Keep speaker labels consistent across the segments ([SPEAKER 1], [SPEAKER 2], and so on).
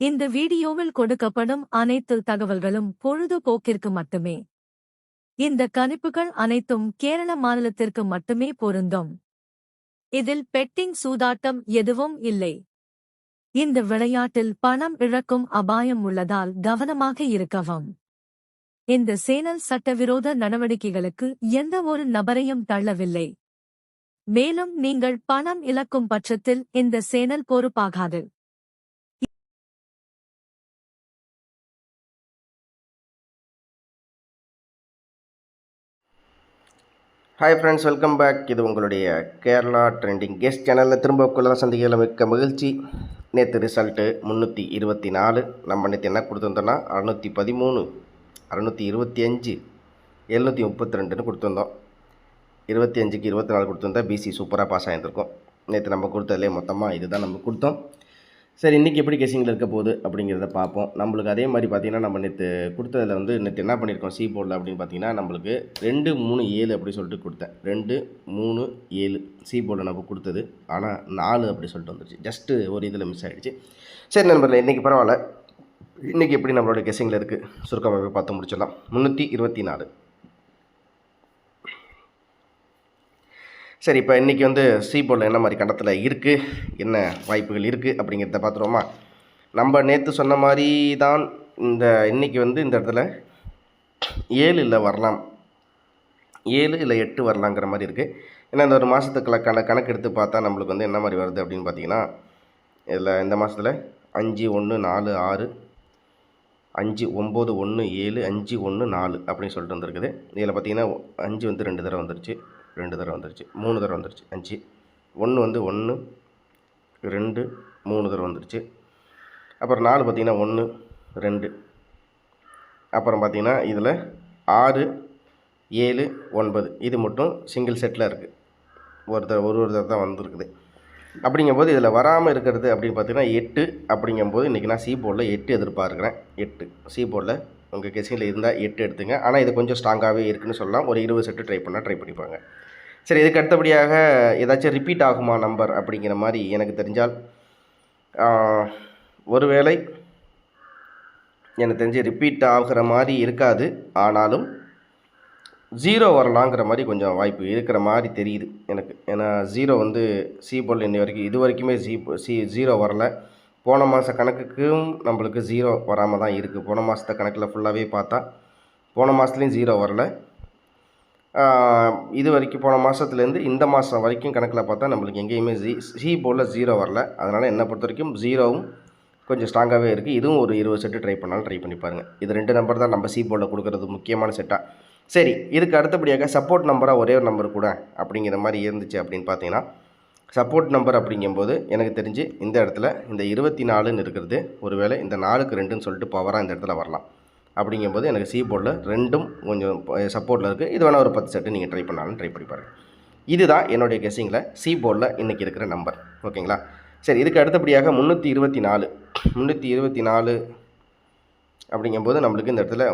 [SPEAKER 1] இந்த வீடியோவில் கொடுக்கப்படும் அனைத்து தகவல்களும் பொழுதுபோக்கிற்கு மட்டுமே. இந்த கணிப்புகள் அனைத்தும் கேரள மாநிலத்திற்கு மட்டுமே பொருந்தும். இதில் பெட்டிங் சூதாட்டம் எதுவும் இல்லை. இந்த விளையாட்டில் பணம் இழக்கும் அபாயம் உள்ளதால் கவனமாக இருக்கவும். இந்த சேனல் சட்டவிரோத நடவடிக்கைகளுக்கு எந்த ஒரு நபரையும் தள்ளவில்லை. மேலும் நீங்கள் பணம் இழக்கும் பட்சத்தில் இந்த சேனல் பொறுப்பாகாது.
[SPEAKER 2] Hi friends, welcome back. இது உங்களுடைய கேரளா ட்ரெண்டிங் கெஸ்ட் சேனலில் திரும்ப சந்திக்கையில் மிக்க மகிழ்ச்சி. நேற்று ரிசல்ட்டு 324. நம்ம நேற்று என்ன கொடுத்துருந்தோன்னா 613, 625, 732 கொடுத்துருந்தோம். 25க்கு 24 கொடுத்துருந்தா பிசி சூப்பராக பாஸ் ஆகியிருந்திருக்கும். நேற்று நம்ம கொடுத்ததுலேயே மொத்தமாக இதுதான் நம்ம கொடுத்தோம். சரி, இன்றைக்கி எப்படி கெஸிங்கில் இருக்க போகுது அப்படிங்கிறத பார்ப்போம். நம்மளுக்கு அதே மாதிரி பார்த்திங்கன்னா நம்ம நேற்று கொடுத்ததில் நேற்று என்ன பண்ணியிருக்கோம் சி போர்டில் அப்படின்னு பார்த்திங்கன்னா நம்மளுக்கு 2, 3, 7 அப்படி சொல்லிட்டு கொடுத்தேன். 2, 3, 7 சி போர்டில் நம்ம கொடுத்தது. ஆனால் 4 அப்படி சொல்லிட்டு வந்துருச்சு. ஜஸ்ட்டு ஒரு இதில் மிஸ் ஆகிடுச்சு. சரி நண்பர்களே, இன்றைக்கி பரவாயில்ல. இன்றைக்கி எப்படி நம்மளோட கெஸிங்கில் இருக்குது சுருக்கமாக பார்த்து முடிச்சிடலாம். 324. சரி, இப்போ இன்றைக்கி சி போர்டில் என்ன மாதிரி கண்டத்தில் இருக்குது, என்ன வாய்ப்புகள் இருக்குது அப்படிங்கிறத பார்த்துருவோமா. நம்ம நேற்று சொன்ன மாதிரி தான் இன்றைக்கி இந்த இடத்துல 7 இல்லை வரலாம், 7 இல்லை 8 வரலாங்கிற மாதிரி இருக்குது. ஏன்னா இந்த ஒரு மாதத்துக்குள்ள கணக்கு எடுத்து பார்த்தா நம்மளுக்கு என்ன மாதிரி வருது அப்படின்னு பார்த்தீங்கன்னா, இதில் இந்த மாதத்தில் 5, 1, 4, 6, 5, 9, 1, 7, 5, 1, 4 அப்படின்னு சொல்லிட்டு வந்துருக்குது. இதில் பார்த்திங்கன்னா 5 2 தடவை வந்துருச்சு, 2 தடவை வந்துருச்சு, 3 தடவை வந்துருச்சு, 5, 1 1, 2, 3 தடவை வந்துருச்சு. அப்புறம் 4 பார்த்திங்கன்னா 1, 2, அப்புறம் பார்த்திங்கன்னா இதில் 6, 7, 9 இது மட்டும் சிங்கிள் செட்டில் இருக்குது. ஒரு தடவை தான் வந்துருக்குது. அப்படிங்கும்போது இதில் வராமல் இருக்கிறது அப்படின்னு பார்த்தீங்கன்னா 8 அப்படிங்கும்போது இன்றைக்கி நான் சி போர்டில் 8 எதிர்பார்க்குறேன். 8 சி போர்டில் உங்கள் கெஸிங்கில் இருந்தால் 8 எடுத்துங்க. ஆனால் இது கொஞ்சம் ஸ்ட்ராங்காகவே இருக்குதுன்னு சொல்லலாம். ஒரு 20 செட்டு ட்ரை பண்ணிப்பாங்க. சரி, இதுக்கு அடுத்தபடியாக ஏதாச்சும் ரிப்பீட் ஆகுமா நம்பர் அப்படிங்கிற மாதிரி எனக்கு தெரிஞ்சால், ஒருவேளை எனக்கு தெரிஞ்சு ரிப்பீட் ஆகிற மாதிரி இருக்காது. ஆனாலும் 0 வரலாங்கிற மாதிரி கொஞ்சம் வாய்ப்பு இருக்கிற மாதிரி தெரியுது எனக்கு. ஏன்னா 0 சி போர்டில் இது வரைக்குமே 0 வரலை. போன மாத கணக்குக்கும் நம்மளுக்கு 0 வராமல் தான் இருக்குது. போன மாதத்தை கணக்கில் ஃபுல்லாகவே பார்த்தா போன மாதத்துலேயும் 0 வரலை. இது வரைக்கும் போன மாதத்துலேருந்து இந்த மாதம் வரைக்கும் கணக்கில் பார்த்தா நம்மளுக்கு எங்கேயுமே சி போர்டில் 0 வரல. அதனால் என்னை பொறுத்த வரைக்கும் 0வும் கொஞ்சம் ஸ்ட்ராங்காகவே இருக்குது. இதுவும் ஒரு 20 செட்டு ட்ரை பண்ணாலும் ட்ரை பண்ணி பாருங்கள். இது 2 நம்பர் தான் நம்ம சி போர்டில் கொடுக்குறது முக்கியமான செட்டாக. சரி, இதுக்கு அடுத்தபடியாக சப்போர்ட் நம்பராக ஒரே ஒரு நம்பர் கூட அப்படிங்கிற மாதிரி இருந்துச்சு அப்படின்னு பார்த்தீங்கன்னா, சப்போர்ட் நம்பர் அப்படிங்கும்போது எனக்கு தெரிஞ்சு இந்த இடத்துல இந்த 24ன்னு இருக்கிறது ஒருவேளை இந்த 4க்கு 2ன்னு சொல்லிட்டு பவராக இந்த இடத்துல வரலாம். அப்படிங்கும்போது எனக்கு சி போர்டில் 2ம் கொஞ்சம் சப்போர்ட்டில் இருக்குது. இது வேணால் ஒரு 10 செட்டு நீங்கள் ட்ரை பண்ணாலும் ட்ரை பண்ணி பாருங்கள். இதுதான் என்னுடைய கெஸிங்கில் சி போர்டில் இன்றைக்கி இருக்கிற நம்பர். ஓகேங்களா? சரி, இதுக்கு அடுத்தபடியாக 324 அப்படிங்கும்போது நம்மளுக்கு இந்த இடத்துல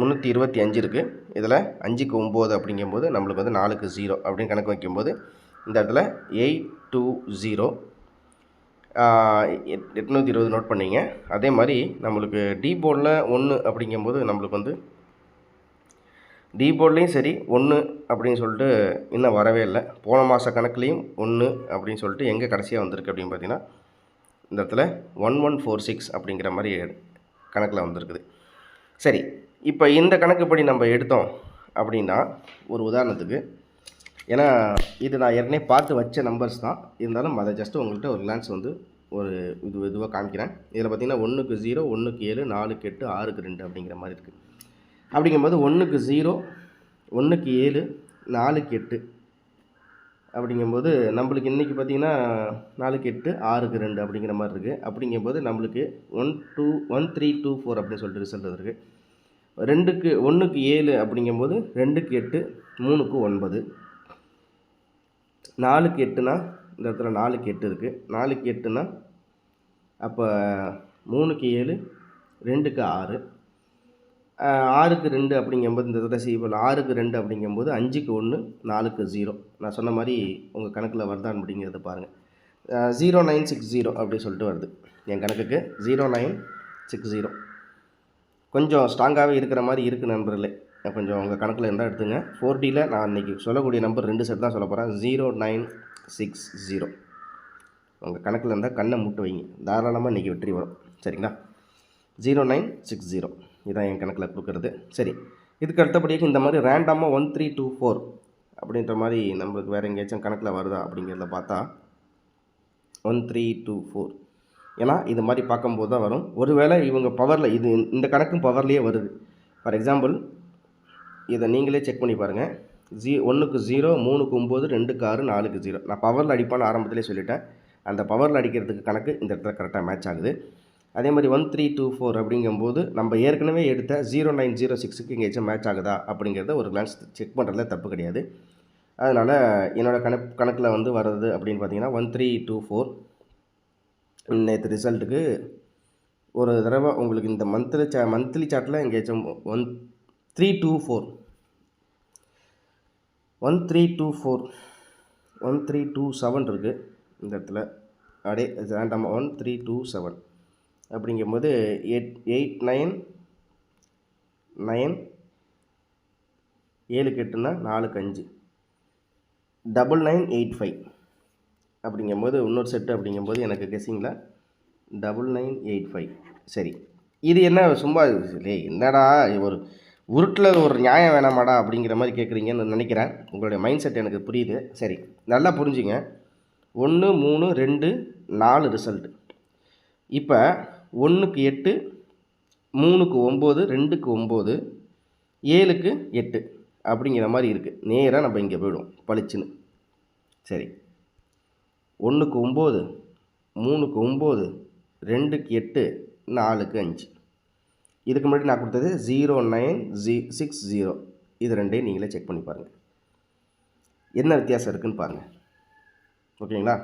[SPEAKER 2] 325 இருக்குது. இதில் 5க்கு 9 அப்படிங்கும்போது நம்மளுக்கு 4க்கு 0 அப்படின்னு கணக்கு வைக்கும்போது இந்த இடத்துல 820 820 நோட் பண்ணிங்க. அதே மாதிரி நம்மளுக்கு டி போர்டில் 1 அப்படிங்கும்போது நம்மளுக்கு டி போர்ட்லேயும் சரி 1 அப்படின்னு சொல்லிட்டு இன்னும் வரவே இல்லை. போன மாத கணக்குலேயும் 1 அப்படின்னு சொல்லிட்டு எங்கே கடைசியாக வந்திருக்கு அப்படின்னு பார்த்தீங்கன்னா இந்த இடத்துல 1146 அப்படிங்கிற மாதிரி கணக்கில் வந்திருக்குது. சரி, இப்போ இந்த கணக்குப்படி நம்ம எடுத்தோம் அப்படின்னா ஒரு உதாரணத்துக்கு, ஏன்னா இது நான் ஏற்கனவே பார்த்து வச்ச நம்பர்ஸ் தான், இருந்தாலும் அதை ஜஸ்ட்டு உங்கள்கிட்ட ஒரு கிளான்ஸ் ஒரு இதுவாக காமிக்கிறேன். இதில் பார்த்திங்கன்னா 1க்கு 0, 1க்கு 7, 4க்கு 8, 6க்கு 2 அப்படிங்கிற மாதிரி இருக்குது. அப்படிங்கும்போது 1க்கு 0, 1க்கு 7, 4க்கு 8 அப்படிங்கும்போது நம்மளுக்கு இன்றைக்கி பார்த்திங்கன்னா 4க்கு 8, 6க்கு 2 அப்படிங்கிற மாதிரி இருக்குது. அப்படிங்கும்போது நம்மளுக்கு 1324 அப்படின்னு சொல்லிட்டு ரிசல்ட் இருக்குது. 1க்கு 7 அப்படிங்கும்போது 2க்கு 8, 3க்கு 9, 4க்கு 8னா இந்த இடத்துல 4க்கு 8 இருக்குது. 4க்கு 8னா அப்போ 3க்கு 7, 2க்கு 6, 6க்கு 2 அப்படிங்கும்போது இந்த இடத்துல செய்யப்போல் 6க்கு 2 அப்படிங்கும்போது 5க்கு 1, 4க்கு 0. நான் சொன்ன மாதிரி உங்கள் கணக்கில் வருதான் அப்படிங்கிறத பாருங்கள். 0960 அப்படி சொல்லிட்டு வருது. என் கணக்குக்கு 0960. கொஞ்சம் ஸ்ட்ராங்காகவே இருக்கிற மாதிரி இருக்குது நண்பர்களே. கொஞ்சம் உங்கள் கணக்கில் இருந்தால் எடுத்துங்க. 4Dயில் நான் இன்றைக்கி சொல்லக்கூடிய நம்பர் 2 செட் தான் சொல்ல போகிறேன். 0960. உங்கள் கணக்கில் இருந்தால் கண்ணை மூட்டு வைங்க, தாராளமாக இன்றைக்கி வெற்றி வரும். சரிங்களா? 0960 இதான் என் கணக்கில் கொடுக்குறது. சரி, இதுக்கு அடுத்தபடியாக இந்த மாதிரி ரேண்டமாக 1324 அப்படின்ற மாதிரி நம்மளுக்கு வேறு எங்கேயாச்சும் கணக்கில் வருதா அப்படிங்கிறத பார்த்தா 1324, ஏன்னா இது மாதிரி பார்க்கும்போது தான் வரும். ஒருவேளை இவங்க பவரில் இது இந்த கணக்கும் பவர்லேயே வருது. ஃபார் எக்ஸாம்பிள் இதை நீங்களே செக் பண்ணி பாருங்கள். 1க்கு 0, 3க்கு 9, 2க்கு 6, 4க்கு 0. நான் பவரில் அடிப்பான்னு ஆரம்பத்திலே சொல்லிட்டேன். அந்த பவரில் அடிக்கிறதுக்கு கணக்கு இந்த இடத்துல கரெக்டாக மேட்ச் ஆகுது. அதே மாதிரி 1324 அப்படிங்கும்போது நம்ம ஏற்கனவே எடுத்த 0906க்கு எங்கேயாச்சும் மேட்ச் ஆகுதா அப்படிங்கிறத ஒரு கிளான்ஸ் செக் பண்ணுறதுல தப்பு கிடையாது. அதனால் என்னோடய கணக்கில் வந்து வர்றது அப்படின்னு பார்த்தீங்கன்னா 1324. நேற்று ரிசல்ட்டுக்கு ஒரு தடவை உங்களுக்கு இந்த மந்த்லி சார்ட்டில் எங்கேயாச்சும் 1327 இருக்குது இந்த இடத்துல. அப்படியே ரேண்டமாக 1327 அப்படிங்கும்போது 899 7க்கு 8ன்னா 4க்கு 5 9985 அப்படிங்கும்போது இன்னொரு செட்டு அப்படிங்கும்போது எனக்கு கெஸ்ஸிங்கில் 9985. சரி, இது என்ன சும்மா இல்லை, என்னடா ஒரு உருட்டில் ஒரு நியாயம் வேணாமாடா அப்படிங்கிற மாதிரி கேட்குறீங்கன்னு நினைக்கிறேன். உங்களுடைய மைண்ட் செட் எனக்கு புரியுது. சரி, நல்லா புரிஞ்சுங்க. 1, 3, 2, 4 ரிசல்ட்டு. இப்போ 1க்கு 8, 3க்கு 9, 2க்கு 9, 7க்கு 8 அப்படிங்கிற மாதிரி இருக்குது. நேராக நம்ம இங்கே போய்டும் பளிச்சுன்னு. சரி, 1க்கு 9, 3க்கு 9, 2க்கு 8, 4க்கு 5. இதுக்கு முன்னாடி நான் கொடுத்தது 0960. இது ரெண்டையும் நீங்களே செக் பண்ணி பாருங்கள், என்ன வித்தியாசம் இருக்குதுன்னு பாருங்கள். ஓகேங்களா?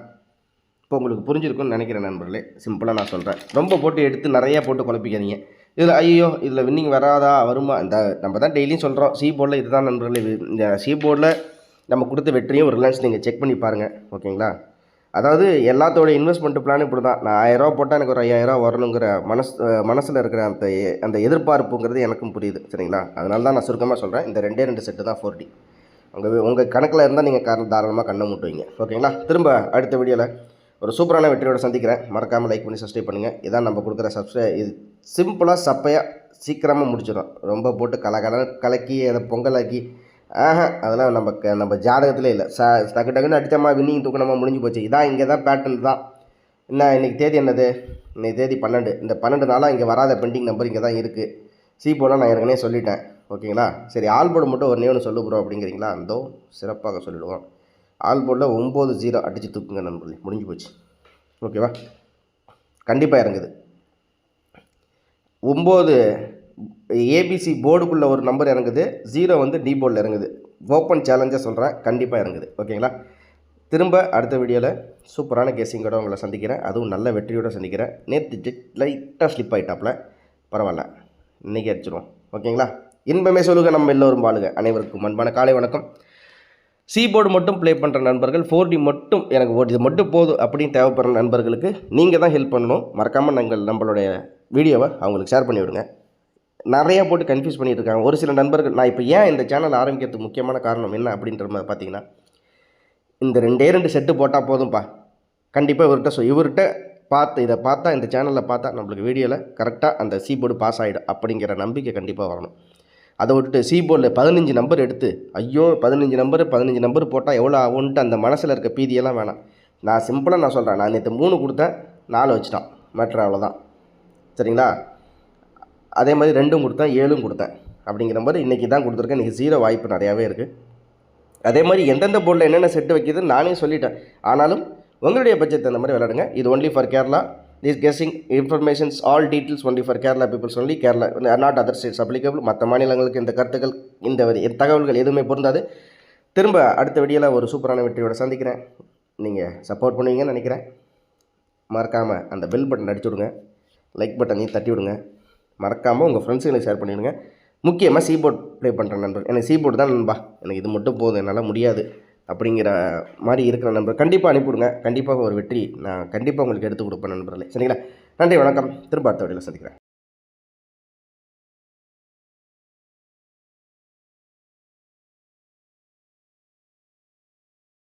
[SPEAKER 2] இப்போ உங்களுக்கு புரிஞ்சிருக்குன்னு நினைக்கிறேன் நண்பர்களே. சிம்பிளாக நான் சொல்கிறேன், ரொம்ப போட்டு எடுத்து நிறையா போட்டு குழப்பிக்காதீங்க. இதில் ஐயோ இதில் வின்னிங் வராதா வருமா, இந்த நம்ம தான் டெய்லியும் சொல்கிறோம் சி போர்டில் இதுதான் நண்பர்களே. இந்த சி போர்டில் நம்ம கொடுத்த வெற்றியும் ஒரு ரிலையன்ஸ் நீங்கள் செக் பண்ணி பாருங்கள். ஓகேங்களா? அதாவது எல்லாத்தோட இன்வெஸ்ட்மெண்ட் பிளான் இப்படி தான். நான் 1000 ரூபா போட்டால் எனக்கு ஒரு 5000 வரணுங்கிற மனசில் இருக்கிற அந்த எதிர்பார்ப்புங்கிறது எனக்கும் புரியுது. சரிங்களா? அதனால தான் நான் சுருக்கமாக சொல்கிறேன், இந்த 2 செட்டு தான் 4D. உங்கள் கணக்கில் இருந்தால் நீங்கள் தாராளமாக கண்ணை மூட்டுவீங்க. ஓகேங்களா? திரும்ப அடுத்த வீடியோவில் ஒரு சூப்பரான வெற்றியோட சந்திக்கிறேன். மறக்காமல் லைக் பண்ணி சப்ஸ்கிரைப் பண்ணுங்கள். இதான் நம்ம கொடுக்குற இது சிம்பிளாக சப்பையாக சீக்கிரமாக முடிச்சிடும். ரொம்ப போட்டு கலக்கி அதை பொங்கலாக்கி அதெல்லாம் நம்ம ஜாதகத்திலே இல்லை. டக்கு டக்குன்னு அடித்தமா வின்னிங் தூக்கணமாக முடிஞ்சு போச்சு. இதான் இங்கே தான் பேட்டர்ன் தான். என்ன இன்றைக்கி தேதி என்னது? இன்றைக்கி தேதி 12. இந்த 12 நாளாக இங்கே வராத பெண்டிங் நம்பர் இங்கே தான் இருக்குது. சி போர்டெலாம் நான் ஏற்கனவே சொல்லிட்டேன். ஓகேங்களா? சரி, ஆல் போர்டு மட்டும் ஒன்றே ஒன்று சொல்லு ப்ரோ அப்படிங்கிறீங்களா? அந்தோ சிறப்பாக சொல்லிவிடுவோம். ஆல் போர்டில் 90 அடித்து தூக்குங்க நண்பர்களே, முடிஞ்சு போச்சு. ஓகேவா? கண்டிப்பாக இறங்குது. 9 ஏபிசி போர்டுக்குள்ளே ஒரு நம்பர் இறங்குது, 0 வந்து டி போர்டில் இறங்குது. ஓப்பன் சேலஞ்சாக சொல்கிறேன், கண்டிப்பாக இறங்குது. ஓகேங்களா? திரும்ப அடுத்த வீடியோவில் சூப்பரான கேசிங்கோட உங்களை சந்திக்கிறேன். அதுவும் நல்ல வெற்றியோடு சந்திக்கிறேன். நேற்று லைட்டாக ஸ்லிப் ஆகிட்டாப்பில், பரவாயில்ல, இன்றைக்கி அடிச்சிடுவோம். ஓகேங்களா? இன்பமே சொல்லுங்க, நம்ம எல்லோரும் வாழுங்க. அனைவருக்கும் அன்பான காலை வணக்கம். சி போர்டு மட்டும் ப்ளே பண்ணுற நண்பர்கள், 4D மட்டும் எனக்கு இது மட்டும் போதும் அப்படின்னு தேவைப்படுற நண்பர்களுக்கு நீங்கள் தான் ஹெல்ப் பண்ணணும். மறக்காமல் நம்மளுடைய வீடியோவை அவங்களுக்கு ஷேர் பண்ணி விடுங்க. நிறையா போட்டு கன்ஃபியூஸ் பண்ணிகிட்டு இருக்காங்க ஒரு சில நண்பர்கள். நான் இப்போ ஏன் இந்த சேனல் ஆரம்பிக்கிறதுக்கு முக்கியமான காரணம் என்ன அப்படின்ற மாதிரி பார்த்தீங்கன்னா, இந்த 2 செட்டு போட்டால் போதும்ப்பா, கண்டிப்பாக இவர்கிட்ட இதை பார்த்தா, இந்த சேனலில் பார்த்தா நம்மளுக்கு வீடியோவில் கரெக்டாக அந்த சி போர்டு பாஸ் ஆகிடும் அப்படிங்கிற நம்பிக்கை கண்டிப்பாக வரணும். அதை விட்டுட்டு சி போர்டில் 15 நம்பர் எடுத்து ஐயோ 15 நம்பர் போட்டால் எவ்வளோ ஆகுன்ட்டு அந்த மனசில் இருக்க பீதியெல்லாம் வேணாம். நான் சிம்பிளாக நான் சொல்கிறேன், நான் நேற்று 3 கொடுத்தேன், 4 வச்சுட்டான், மேட்ரு அவ்வளோதான். சரிங்களா? அதே மாதிரி 2 கொடுத்தேன், 7 கொடுத்தேன் அப்படிங்கிற மாதிரி இன்றைக்கி தான் கொடுத்துருக்கேன். இன்றைக்கி 0 வாய்ப்பு நிறையாவே இருக்குது. அதே மாதிரி எந்தெந்த போர்டில் என்னென்ன செட்டு வைக்கிதுன்னு நானே சொல்லிட்டேன். ஆனாலும் உங்களுடைய பட்ஜெட் அந்த மாதிரி விளையாடுங்க. இது only for Kerala. This guessing informations all details only for Kerala peoples only. Kerala not other states applicable. மற்ற மாநிலங்களுக்கு இந்த கருத்துக்கள் இந்த தகவல்கள் எதுவுமே பொருந்தாது. திரும்ப அடுத்த வீடியோவில் ஒரு சூப்பரான வெற்றியோட சந்திக்கிறேன். நீங்கள் சப்போர்ட் பண்ணுவீங்கன்னு நினைக்கிறேன். மறக்காமல் அந்த பெல் பட்டன் அடிச்சு விடுங்க, லைக் பட்டனையும் தட்டி விடுங்க. மறக்காமல் உங்கள் ஃப்ரெண்ட்ஸுங்களுக்கு ஷேர் பண்ணிவிடுங்க. முக்கியமாக சி போர்ட் ப்ளே பண்ணுற நண்பர், எனக்கு சி போர்டு தான் நண்பா, எனக்கு இது மட்டும் போதும், என்னால் முடியாது அப்படிங்கிற மாதிரி இருக்கிற நண்பர் கண்டிப்பாக அனுப்பிவிடுங்க. கண்டிப்பாக ஒரு வெற்றி நான் கண்டிப்பாக உங்களுக்கு எடுத்து கொடுப்பேன் நண்பர்களே. சரிங்களா? நன்றி, வணக்கம். திரும்ப அடுத்த வீடியோவில் சந்திக்கிறேன்.